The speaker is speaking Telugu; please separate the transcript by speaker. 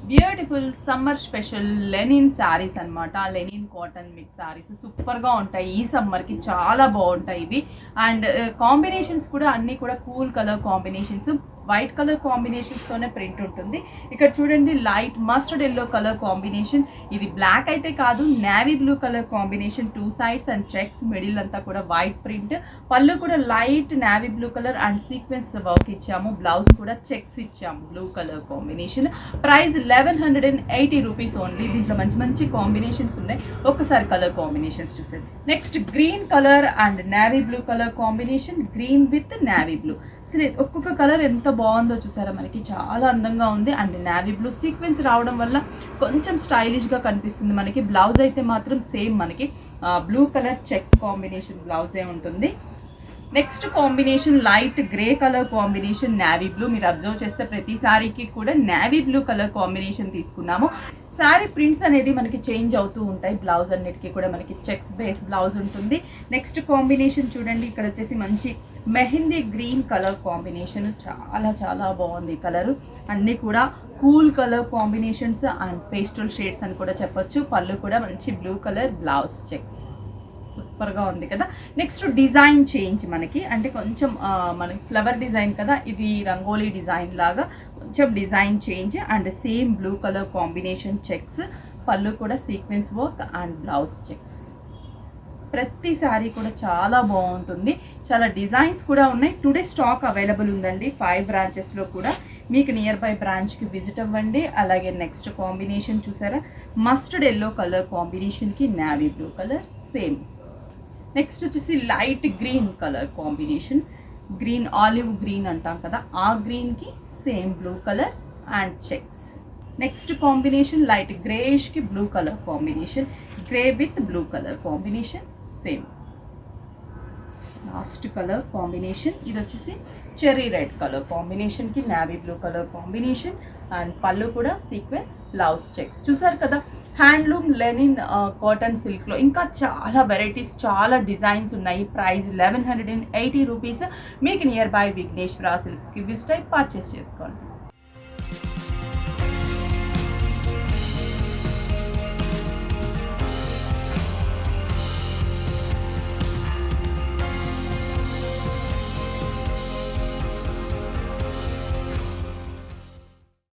Speaker 1: Beautiful summer special linen saris అనమాట. లెనిన్ కాటన్ మిక్స్ శారీస్ సూపర్గా ఉంటాయి. ఈ సమ్మర్కి చాలా బాగుంటాయి ఇవి. అండ్ కాంబినేషన్స్ కూడా అన్నీ కూడా cool colour combinations, white colour కాంబినేషన్స్తోనే ప్రింట్ ఉంటుంది. ఇక్కడ చూడండి light mustard yellow colour combination, ఇది బ్లాక్ అయితే కాదు, navy blue colour combination, 2 sides and checks, middle అంతా కూడా వైట్ ప్రింట్, పళ్ళు కూడా light navy blue colour and sequence work ఇచ్చాము, బ్లౌజ్ కూడా చెక్స్ ఇచ్చాము blue colour combination. Price 1180 rupees only. దీంట్లో మంచి మంచి కాంబినేషన్స్ ఉన్నాయి, ఒక్కసారి కలర్ కాంబినేషన్స్ చూసేది. Next green colour and navy blue colour combination, green with navy blue. అసలు ఒక్కొక్క కలర్ ఎంత బాగుందో చూసారా, మనకి చాలా అందంగా ఉంది. అండ్ నేవీ బ్లూ సీక్వెన్స్ రావడం వల్ల కొంచెం స్టైలిష్గా కనిపిస్తుంది మనకి. బ్లౌజ్ అయితే మాత్రం సేమ్ మనకి బ్లూ కలర్ చెక్స్ కాంబినేషన్ బ్లౌజే ఉంటుంది. Next combination light grey colour combination navy blue. మీరు అబ్జర్వ్ చేస్తే ప్రతి శారీకి కూడా నేవీ బ్లూ కలర్ కాంబినేషన్ తీసుకున్నాము. శారీ ప్రింట్స్ అనేది మనకి చేంజ్ అవుతూ ఉంటాయి. బ్లౌజ్ అన్నిటికీ కూడా మనకి చెక్స్ బేస్ బ్లౌజ్ ఉంటుంది. నెక్స్ట్ కాంబినేషన్ చూడండి, ఇక్కడ వచ్చేసి మంచి మెహందీ గ్రీన్ కలర్ కాంబినేషన్, చాలా చాలా బాగుంది కలరు. అన్నీ కూడా cool colour combinations and pastel shades అని కూడా చెప్పొచ్చు. పళ్ళు కూడా మంచి బ్లూ కలర్, బ్లౌజ్ చెక్స్, సూపర్గా ఉంది కదా. నెక్స్ట్ డిజైన్ చేంజ్ మనకి, అంటే కొంచెం మనకి ఫ్లవర్ డిజైన్ కదా, ఇది రంగోలీ డిజైన్ లాగా కొంచెం design change and same blue colour combination checks, పళ్ళు కూడా sequence work and blouse checks. ప్రతి సారీ కూడా చాలా బాగుంటుంది. చాలా డిజైన్స్ కూడా ఉన్నాయి. టుడే స్టాక్ అవైలబుల్ ఉందండి 5 బ్రాంచెస్లో కూడా. మీకు నియర్ బై బ్రాంచ్కి విజిట్ అవ్వండి. అలాగే నెక్స్ట్ కాంబినేషన్ చూసారా, మస్టర్డ్ ఎల్లో కలర్ కాంబినేషన్కి navy blue colour same. Next వచ్చేసి light green colour combination, green olive green అంటాం కదా, ఆ గ్రీన్కి same blue colour and checks. Next combination light గ్రేష్కి blue colour combination, grey with blue colour combination same. Last colour combination ఇది వచ్చేసి చెర్రీ రెడ్ కలర్ కాంబినేషన్కి navy blue colour combination and పళ్ళు కూడా సీక్వెన్స్, బ్లౌజ్ చెక్స్. చూసారు కదా, హ్యాండ్లూమ్ లెనిన్ కాటన్ సిల్క్లో ఇంకా చాలా వెరైటీస్, చాలా డిజైన్స్ ఉన్నాయి. Price 1180 rupees. మీకు నియర్ బై విఘ్నేశ్వర సిల్క్స్కి విజిట్ అయి పర్చేస్ చేసుకోండి.